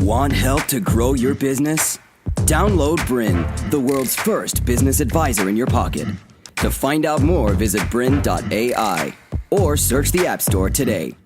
Want help to grow your business? Download BRiN, the world's first business advisor in your pocket. To find out more, visit BRiN.ai or search the App Store today.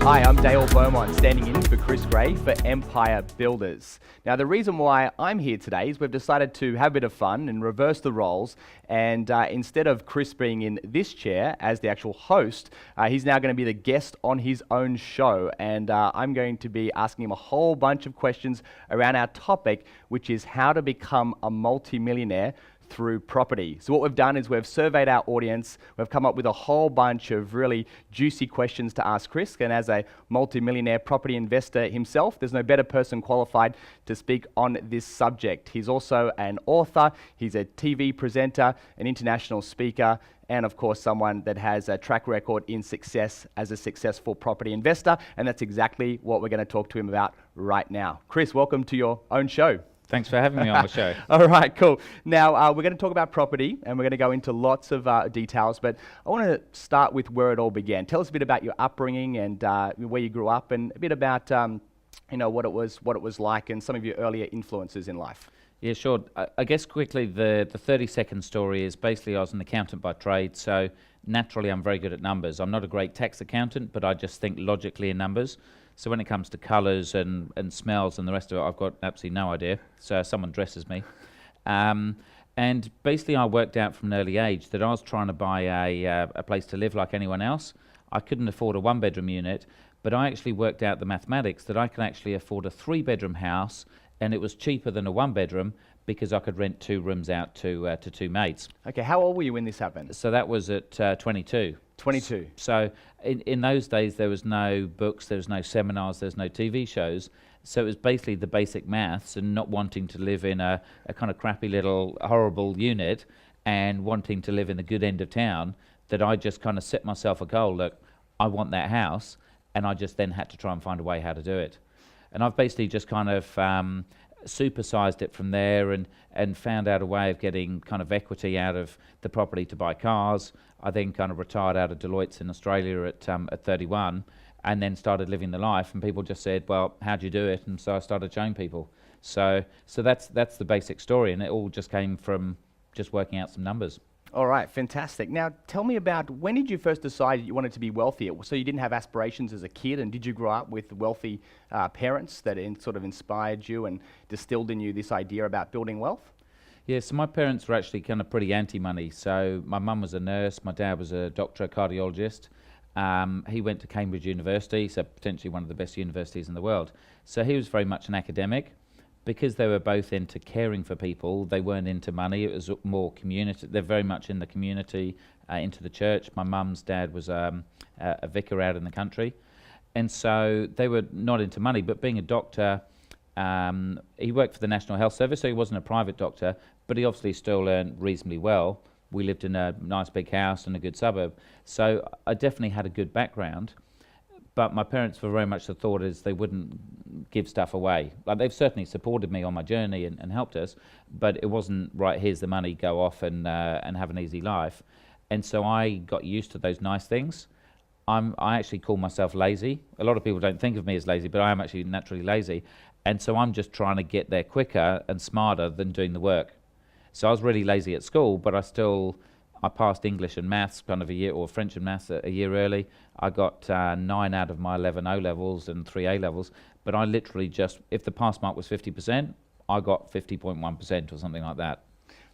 Hi, I'm Dale Beaumont, standing in for Chris Gray for Empire Builders. Now, the reason why I'm here today is we've decided to have a bit of fun and reverse the roles, and instead of Chris being in this chair as the actual host, he's now going to be the guest on his own show, and I'm going to be asking him a whole bunch of questions around our topic, which is how to become a multi-millionaire through property. So what we've done is we've surveyed our audience, we've come up with a whole bunch of really juicy questions to ask Chris, and as a multi-millionaire property investor himself, there's no better person qualified to speak on this subject. He's also an author, he's a TV presenter, an international speaker, and of course someone that has a track record in success as a successful property investor, and that's exactly what we're going to talk to him about right now. Chris, welcome to your own show. Thanks for having me on the show. All right, cool. Now, we're going to talk about property, and we're going to go into lots of details, but I want to start with where it all began. Tell us a bit about your upbringing and where you grew up, and a bit about what it was like, and some of your earlier influences in life. Yeah, sure. I guess quickly, the 30-second story is basically I was an accountant by trade, so naturally I'm very good at numbers. I'm not a great tax accountant, but I just think logically in numbers. So when it comes to colours and smells and the rest of it, I've got absolutely no idea. So someone dresses me. And basically I worked out from an early age that I was trying to buy a place to live like anyone else. I couldn't afford a one-bedroom unit, but I actually worked out the mathematics that I could actually afford a three-bedroom house, and it was cheaper than a one-bedroom because I could rent 2 rooms out to 2 mates. Okay, how old were you when this happened? So that was at 22. 22. So in those days there was no books, there was no seminars, there's no TV shows. So it was basically the basic maths and not wanting to live in a kind of crappy little horrible unit and wanting to live in the good end of town that I just kind of set myself a goal, look, I want that house, and I just then had to try and find a way how to do it. And I've basically just kind of supersized it from there and found out a way of getting kind of equity out of the property to buy cars. I then kind of retired out of Deloitte's in Australia at 31 and then started living the life, and people just said, well, how do you do it? And so I started showing people. So that's the basic story, and it all just came from just working out some numbers. All right, fantastic. Now, tell me about when did you first decide you wanted to be wealthier? So you didn't have aspirations as a kid, and did you grow up with wealthy parents that sort of inspired you and distilled in you this idea about building wealth? Yeah, so my parents were actually kind of pretty anti-money. So my mum was a nurse, my dad was a doctor, a cardiologist. He went to Cambridge University, so potentially one of the best universities in the world. So he was very much an academic. Because they were both into caring for people, they weren't into money. It was more community. They're very much in the community, into the church. My mum's dad was a vicar out in the country. And so they were not into money, but being a doctor, he worked for the National Health Service, so he wasn't a private doctor, but he obviously still earned reasonably well. We lived in a nice big house in a good suburb. So I definitely had a good background. But my parents were very much the thought is they wouldn't give stuff away. Like, they've certainly supported me on my journey and helped us, but it wasn't, right, here's the money, go off and have an easy life. And so I got used to those nice things. I actually call myself lazy. A lot of people don't think of me as lazy, but I am actually naturally lazy. And so I'm just trying to get there quicker and smarter than doing the work. So I was really lazy at school, but I passed English and maths kind of a year, or French and maths a year early. I got 9 out of my 11 O-levels and 3 A-levels, but I literally just, if the pass mark was 50%, I got 50.1% or something like that.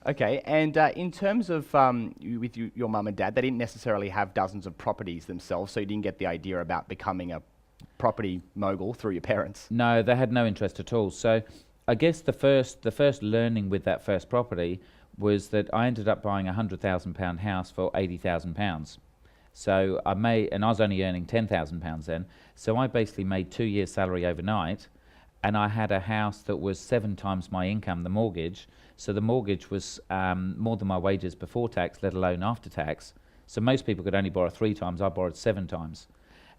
Okay, and in terms of your mum and dad, they didn't necessarily have dozens of properties themselves, so you didn't get the idea about becoming a property mogul through your parents? No, they had no interest at all. So I guess the first learning with that first property was that I ended up buying a £100,000 house for £80,000. So and I was only earning £10,000 then, so I basically made 2 years' salary overnight, and I had a house that was 7 times my income, the mortgage. So the mortgage was more than my wages before tax, let alone after tax. So most people could only borrow 3 times, I borrowed 7 times.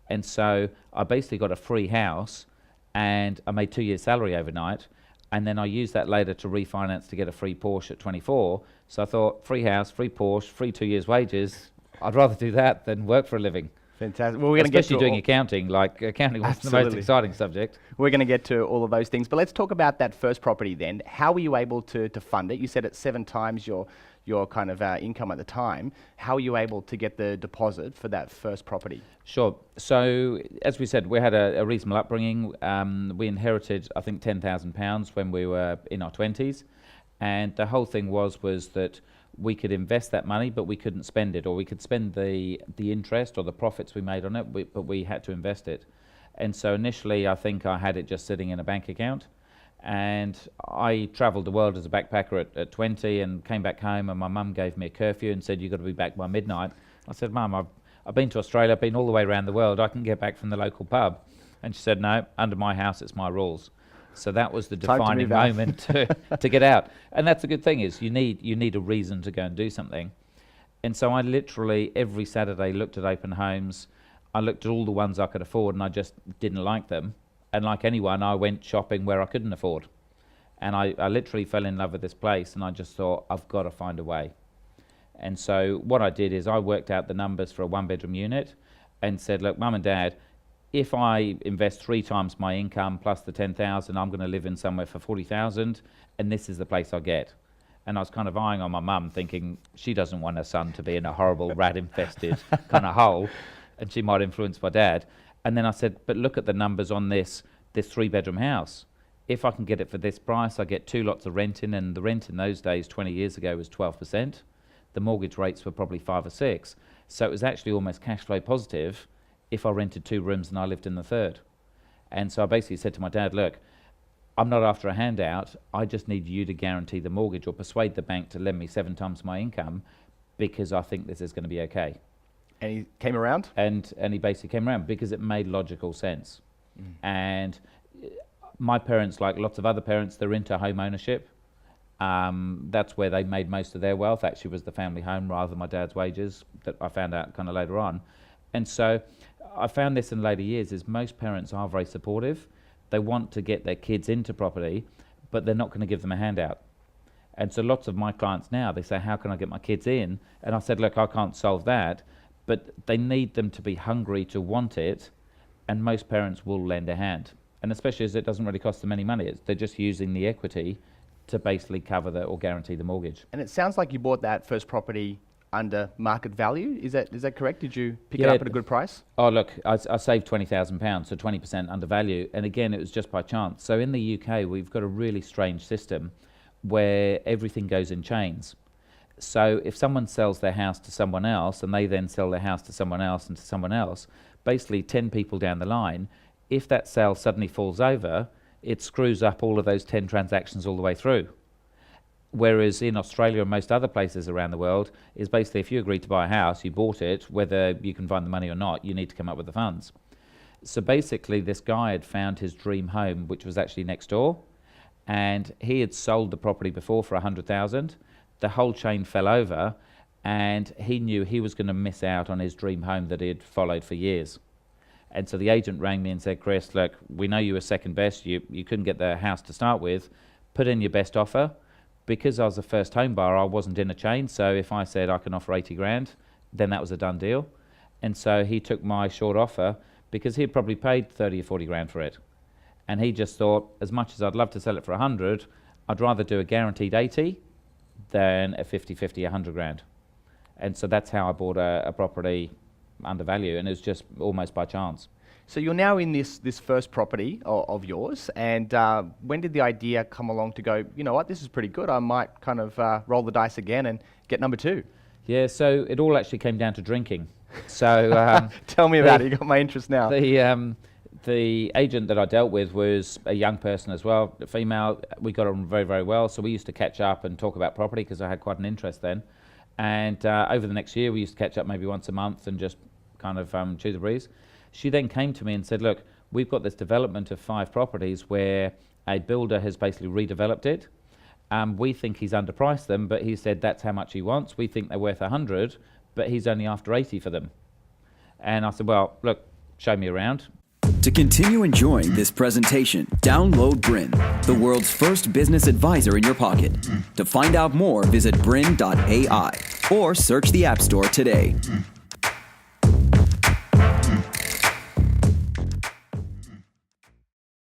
And so I basically got a free house, and I made 2 years' salary overnight. And then I used that later to refinance to get a free Porsche at 24. So I thought, free house, free Porsche, free 2 years' wages, I'd rather do that than work for a living. Fantastic. Well, we're going to get to doing accounting. Like accounting was the most exciting subject. We're going to get to all of those things, but let's talk about that first property then. How were you able to fund it? You said it's 7 times your kind of income at the time. How were you able to get the deposit for that first property? Sure. So as we said, we had a reasonable upbringing. We inherited, I think, £10,000 when we were in our 20s, and the whole thing was that we could invest that money, but we couldn't spend it, or we could spend the interest or the profits we made on it, but we had to invest it. And so initially, I think I had it just sitting in a bank account, and I travelled the world as a backpacker at 20 and came back home, and my mum gave me a curfew and said, you've got to be back by midnight. I said, Mum, I've been to Australia, I've been all the way around the world, I can get back from the local pub. And she said, no, under my house, it's my rules. So that was the defining moment to get out. And that's the good thing is you need a reason to go and do something. And so I literally every Saturday looked at open homes. I looked at all the ones I could afford, and I just didn't like them. And like anyone, I went shopping where I couldn't afford. And I literally fell in love with this place, and I just thought, I've got to find a way. And so what I did is I worked out the numbers for a 1-bedroom unit and said, look, Mum and Dad, if I invest 3 times my income plus the 10,000, I'm going to live in somewhere for 40,000, and this is the place I'll get. And I was kind of eyeing on my mum, thinking she doesn't want her son to be in a horrible rat-infested kind of hole, and she might influence my dad. And then I said, but look at the numbers on this 3-bedroom house. If I can get it for this price, I get 2 lots of rent in, and the rent in those days, 20 years ago, was 12%. The mortgage rates were probably 5 or 6. So it was actually almost cash flow positive if I rented 2 rooms and I lived in the 3rd. And so I basically said to my dad, look, I'm not after a handout, I just need you to guarantee the mortgage or persuade the bank to lend me 7 times my income because I think this is going to be okay. And he came around? And he basically came around because it made logical sense. And my parents, like lots of other parents, they're into home ownership. That's where they made most of their wealth, actually was the family home rather than my dad's wages, that I found out kind of later on. And so I found this in later years is most parents are very supportive. They want to get their kids into property, but they're not going to give them a handout. And so lots of my clients now, they say, how can I get my kids in? And I said, look, I can't solve that, but they need them to be hungry to want it, and most parents will lend a hand. And especially as it doesn't really cost them any money. They're just using the equity to basically cover or guarantee the mortgage. And it sounds like you bought that first property under market value. Is that correct? Did you pick it up at a good price? Oh, look, I saved £20,000, so 20% under value. And again, it was just by chance. So in the UK, we've got a really strange system where everything goes in chains. So if someone sells their house to someone else and they then sell their house to someone else and to someone else, basically 10 people down the line, if that sale suddenly falls over, it screws up all of those 10 transactions all the way through. Whereas in Australia and most other places around the world, is basically if you agreed to buy a house, you bought it, whether you can find the money or not, you need to come up with the funds. So basically this guy had found his dream home, which was actually next door, and he had sold the property before for 100,000. The whole chain fell over, and he knew he was going to miss out on his dream home that he had followed for years. And so the agent rang me and said, Chris, look, we know you were second best, you couldn't get the house to start with, put in your best offer. Because I was a first home buyer, I wasn't in a chain, so if I said I can offer 80 grand, then that was a done deal. And so he took my short offer because he'd probably paid 30 or 40 grand for it. And he just thought, as much as I'd love to sell it for 100, I'd rather do a guaranteed 80 than a 50-50, 100 grand. And so that's how I bought a property under value, and it was just almost by chance. So you're now in this first property of yours, and when did the idea come along to go, you know what, this is pretty good, I might kind of roll the dice again and get number 2? Yeah, so it all actually came down to drinking. So tell me about it, you got my interest now. The agent that I dealt with was a young person as well, a female. We got on very, very well, so we used to catch up and talk about property because I had quite an interest then. And over the next year, we used to catch up maybe once a month and just kind of chew the breeze. She then came to me and said, look, we've got this development of 5 properties where a builder has basically redeveloped it. We think he's underpriced them, but he said that's how much he wants. We think they're worth 100, but he's only after 80 for them. And I said, well, look, show me around. To continue enjoying this presentation, download BRiN, the world's first business advisor in your pocket. To find out more, visit BRiN.ai. or search the App Store today.